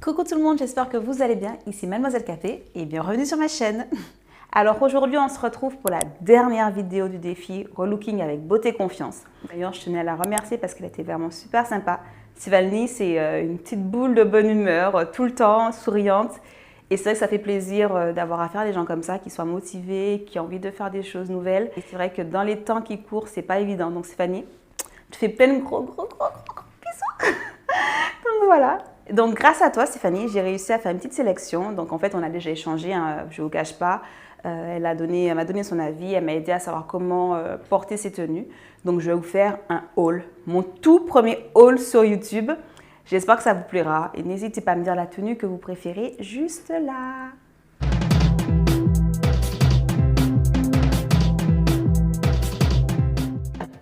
Coucou tout le monde, j'espère que vous allez bien. Ici Mademoiselle Café et bienvenue sur ma chaîne. Alors aujourd'hui, on se retrouve pour la dernière vidéo du défi Relooking avec beauté confiance. D'ailleurs, je tenais à la remercier parce qu'elle était vraiment super sympa. Sivalny, c'est une petite boule de bonne humeur, tout le temps, souriante. Et c'est vrai que ça fait plaisir d'avoir affaire à des gens comme ça, qui soient motivés, qui ont envie de faire des choses nouvelles. Et c'est vrai que dans les temps qui courent, c'est pas évident. Donc Sivalny, je te fais plein de gros bisous. Donc voilà. Donc grâce à toi Stéphanie, j'ai réussi à faire une petite sélection. Donc en fait, on a déjà échangé, hein, je ne vous cache pas. Elle m'a donné son avis, elle m'a aidé à savoir comment porter ses tenues. Donc je vais vous faire un haul, mon tout premier haul sur YouTube. J'espère que ça vous plaira et n'hésitez pas à me dire la tenue que vous préférez juste là.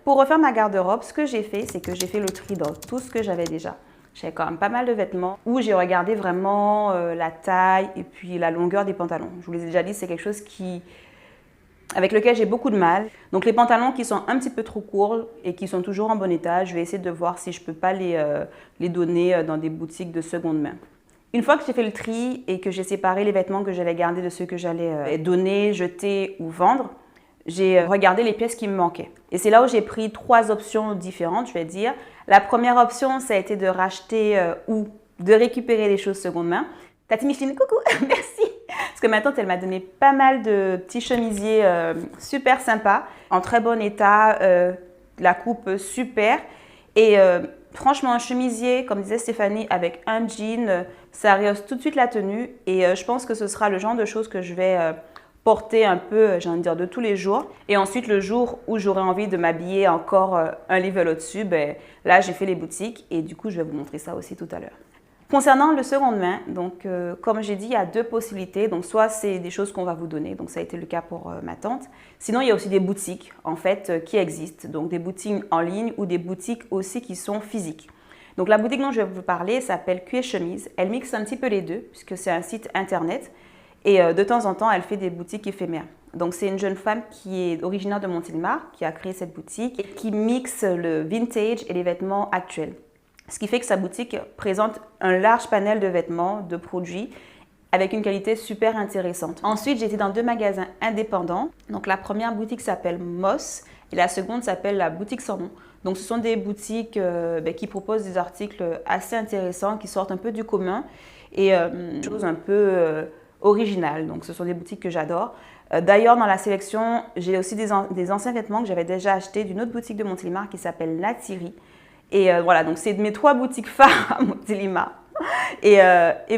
Pour refaire ma garde-robe, ce que j'ai fait, c'est que j'ai fait le tri dans tout ce que j'avais déjà. J'avais quand même pas mal de vêtements où j'ai regardé vraiment la taille et puis la longueur des pantalons. Je vous les ai déjà dit, c'est quelque chose avec lequel j'ai beaucoup de mal. Donc les pantalons qui sont un petit peu trop courts et qui sont toujours en bon état, je vais essayer de voir si je ne peux pas les donner dans des boutiques de seconde main. Une fois que j'ai fait le tri et que j'ai séparé les vêtements que j'allais garder de ceux que j'allais donner, jeter ou vendre, j'ai regardé les pièces qui me manquaient. Et c'est là où j'ai pris 3 options différentes, je vais dire. La première option, ça a été de racheter ou de récupérer les choses seconde main. Tati Micheline, coucou, merci. Parce que ma tante, elle m'a donné pas mal de petits chemisiers super sympas, en très bon état, la coupe super. Et franchement, un chemisier, comme disait Stéphanie, avec un jean, ça rehausse tout de suite la tenue. Et je pense que ce sera le genre de choses que je vais porter un peu, j'ai envie de dire, de tous les jours. Et ensuite, le jour où j'aurai envie de m'habiller encore un level au-dessus, ben, là, j'ai fait les boutiques et du coup, je vais vous montrer ça aussi tout à l'heure. Concernant le seconde main, donc, comme j'ai dit, il y a 2 possibilités. Donc, soit c'est des choses qu'on va vous donner, donc ça a été le cas pour ma tante. Sinon, il y a aussi des boutiques, en fait, qui existent. Donc, des boutiques en ligne ou des boutiques aussi qui sont physiques. Donc, la boutique dont je vais vous parler s'appelle Cuir Chemise. Elle mixe un petit peu les deux, puisque c'est un site internet. Et de temps en temps, elle fait des boutiques éphémères. Donc, c'est une jeune femme qui est originaire de Montélimar, qui a créé cette boutique et qui mixe le vintage et les vêtements actuels. Ce qui fait que sa boutique présente un large panel de vêtements, de produits, avec une qualité super intéressante. Ensuite, j'ai été dans 2 magasins indépendants. Donc, la première boutique s'appelle Moss et la seconde s'appelle la boutique sans nom. Donc, ce sont des boutiques qui proposent des articles assez intéressants, qui sortent un peu du commun et des choses un peu originales. Donc, ce sont des boutiques que j'adore. D'ailleurs, dans la sélection, j'ai aussi des anciens vêtements que j'avais déjà achetés d'une autre boutique de Montélimar qui s'appelle Natiri. Et voilà, donc c'est mes 3 boutiques phares à Montélimar. Et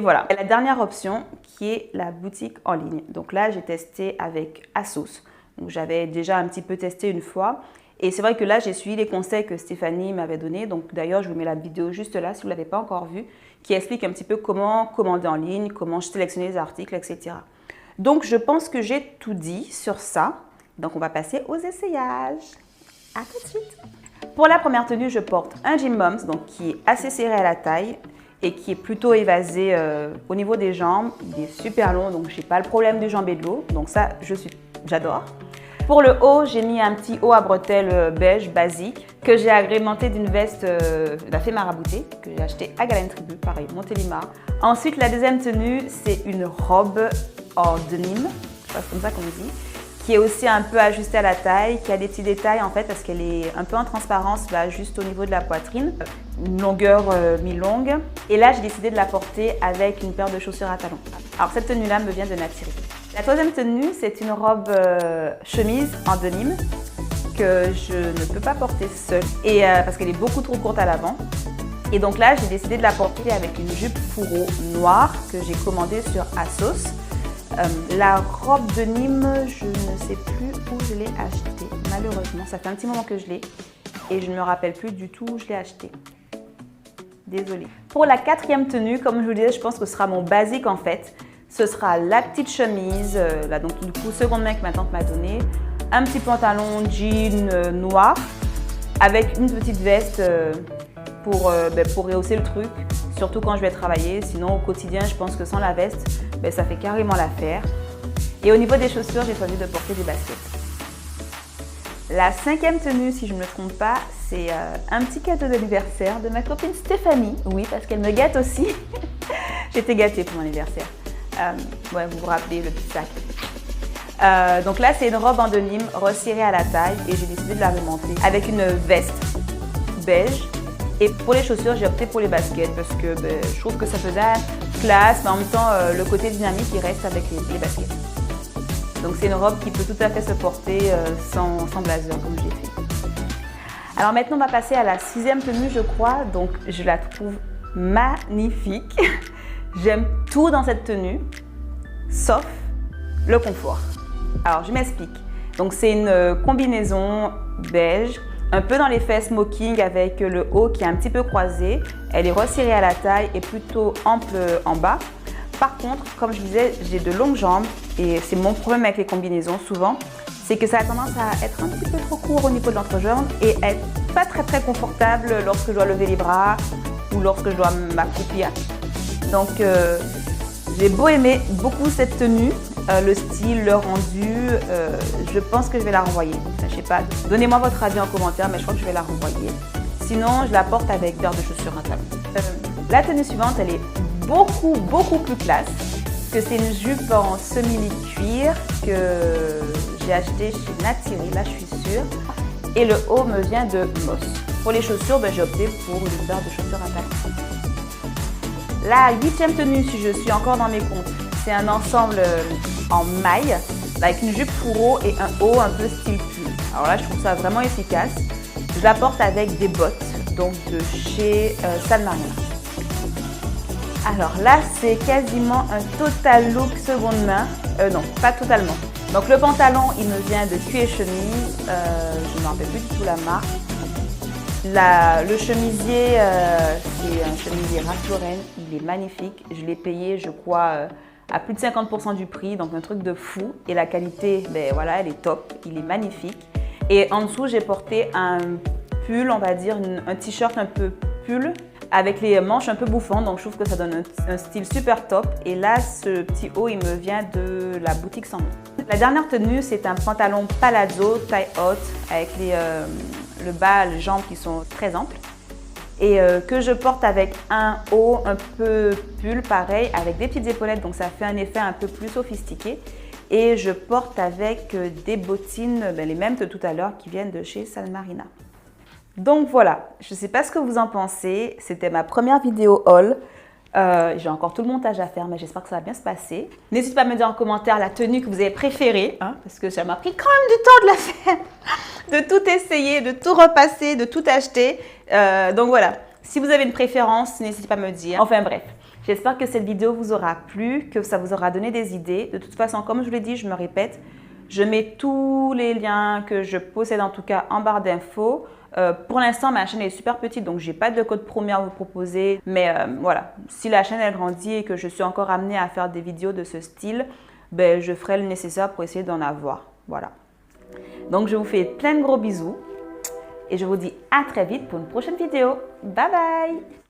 voilà. Et la dernière option qui est la boutique en ligne. Donc là, j'ai testé avec ASOS. Donc j'avais déjà un petit peu testé une fois. Et c'est vrai que là, j'ai suivi les conseils que Stéphanie m'avait donnés. Donc d'ailleurs, je vous mets la vidéo juste là si vous ne l'avez pas encore vue, qui explique un petit peu comment commander en ligne, comment sélectionner les articles, etc. Donc je pense que j'ai tout dit sur ça. Donc on va passer aux essayages. À tout de suite. Pour la première tenue, je porte un jean moms, donc qui est assez serré à la taille et qui est plutôt évasé au niveau des jambes. Il est super long, donc je n'ai pas le problème du jambé de l'eau. Donc ça, j'adore. Pour le haut, j'ai mis un petit haut à bretelles beige basique que j'ai agrémenté d'une veste la fée maraboutée que j'ai acheté à Galen Tribu, pareil, Montélimar. Ensuite, la deuxième tenue, c'est une robe en denim, c'est comme ça qu'on dit, qui est aussi un peu ajustée à la taille, qui a des petits détails en fait parce qu'elle est un peu en transparence là, juste au niveau de la poitrine, une longueur mi-longue. Et là, j'ai décidé de la porter avec une paire de chaussures à talons. Alors cette tenue-là me vient de Natiri. La troisième tenue, c'est une robe chemise en denim que je ne peux pas porter seule et parce qu'elle est beaucoup trop courte à l'avant. Et donc là, j'ai décidé de la porter avec une jupe fourreau noire que j'ai commandée sur ASOS. La robe de Nîmes, je ne sais plus où je l'ai achetée, malheureusement. Ça fait un petit moment que je l'ai et je ne me rappelle plus du tout où je l'ai achetée. Désolée. Pour la 4e tenue, comme je vous le disais, je pense que ce sera mon basique en fait. Ce sera la petite chemise, là donc du coup seconde main que ma tante m'a donné, un petit pantalon jean noir avec une petite veste pour rehausser le truc, surtout quand je vais travailler. Sinon au quotidien, je pense que sans la veste, ça fait carrément l'affaire. Et au niveau des chaussures, j'ai choisi de porter des baskets. La 5e tenue, si je ne me trompe pas, c'est un petit cadeau d'anniversaire de ma copine Stéphanie. Oui, parce qu'elle me gâte aussi. J'étais gâtée pour mon anniversaire. Ouais, vous vous rappelez le petit sac. Donc là, c'est une robe en denim resserrée à la taille et j'ai décidé de la remonter avec une veste beige. Et pour les chaussures, j'ai opté pour les baskets parce que je trouve que ça faisait classe, mais en même temps, le côté dynamique, il reste avec les baskets. Donc c'est une robe qui peut tout à fait se porter sans blazer, comme j'ai fait. Alors maintenant, on va passer à la 6e tenue, je crois. Donc je la trouve magnifique. J'aime tout dans cette tenue, sauf le confort. Alors je m'explique. Donc c'est une combinaison beige, un peu dans l'effet smoking avec le haut qui est un petit peu croisé. Elle est resserrée à la taille et plutôt ample en bas. Par contre, comme je disais, j'ai de longues jambes et c'est mon problème avec les combinaisons souvent, c'est que ça a tendance à être un petit peu trop court au niveau de l'entrejambe et être pas très confortable lorsque je dois lever les bras ou lorsque je dois m'accroupir. Donc j'ai beau aimer beaucoup cette tenue, le style, le rendu, je pense que je vais la renvoyer. Enfin, je sais pas, donnez-moi votre avis en commentaire, mais je crois que je vais la renvoyer. Sinon, je la porte avec paire de chaussures à talons. La tenue suivante, elle est beaucoup plus classe, que c'est une jupe en semi-cuir que j'ai acheté chez Natiri, là je suis sûre. Et le haut me vient de Moss. Pour les chaussures, j'ai opté pour une paire de chaussures à talons. La 8e tenue, si je suis encore dans mes comptes, c'est un ensemble en maille avec une jupe fourreau et un haut un peu style pull. Alors là, je trouve ça vraiment efficace. Je la porte avec des bottes, donc de chez San Marino. Alors là, c'est quasiment un total look seconde main. Non, pas totalement. Donc le pantalon, il me vient de Cuir Chemise. Je ne me rappelle plus du tout la marque. Le chemisier, c'est un chemisier Ralph Lauren. Il est magnifique. Je l'ai payé, je crois, à plus de 50% du prix. Donc un truc de fou. Et la qualité, voilà, elle est top. Il est magnifique. Et en dessous, j'ai porté un pull, on va dire, un t-shirt un peu pull, avec les manches un peu bouffantes, donc je trouve que ça donne un style super top. Et là, ce petit haut, il me vient de la boutique Sans nom. La dernière tenue, c'est un pantalon palazzo, taille haute, avec le bas, les jambes qui sont très amples. Et que je porte avec un haut un peu pull, pareil, avec des petites épaulettes, donc ça fait un effet un peu plus sophistiqué. Et je porte avec des bottines, les mêmes que tout à l'heure, qui viennent de chez San Marino. Donc voilà, je ne sais pas ce que vous en pensez, c'était ma première vidéo haul. J'ai encore tout le montage à faire, mais j'espère que ça va bien se passer. N'hésitez pas à me dire en commentaire la tenue que vous avez préférée, parce que ça m'a pris quand même du temps de la faire, de tout essayer, de tout repasser, de tout acheter. Donc voilà, si vous avez une préférence, n'hésitez pas à me dire. Enfin bref, j'espère que cette vidéo vous aura plu, que ça vous aura donné des idées. De toute façon, comme je vous l'ai dit, je me répète, je mets tous les liens que je possède en tout cas en barre d'infos. Pour l'instant, ma chaîne est super petite, donc je n'ai pas de code promo à vous proposer. Mais voilà, si la chaîne elle grandit et que je suis encore amenée à faire des vidéos de ce style, je ferai le nécessaire pour essayer d'en avoir. Voilà. Donc je vous fais plein de gros bisous et je vous dis à très vite pour une prochaine vidéo. Bye bye!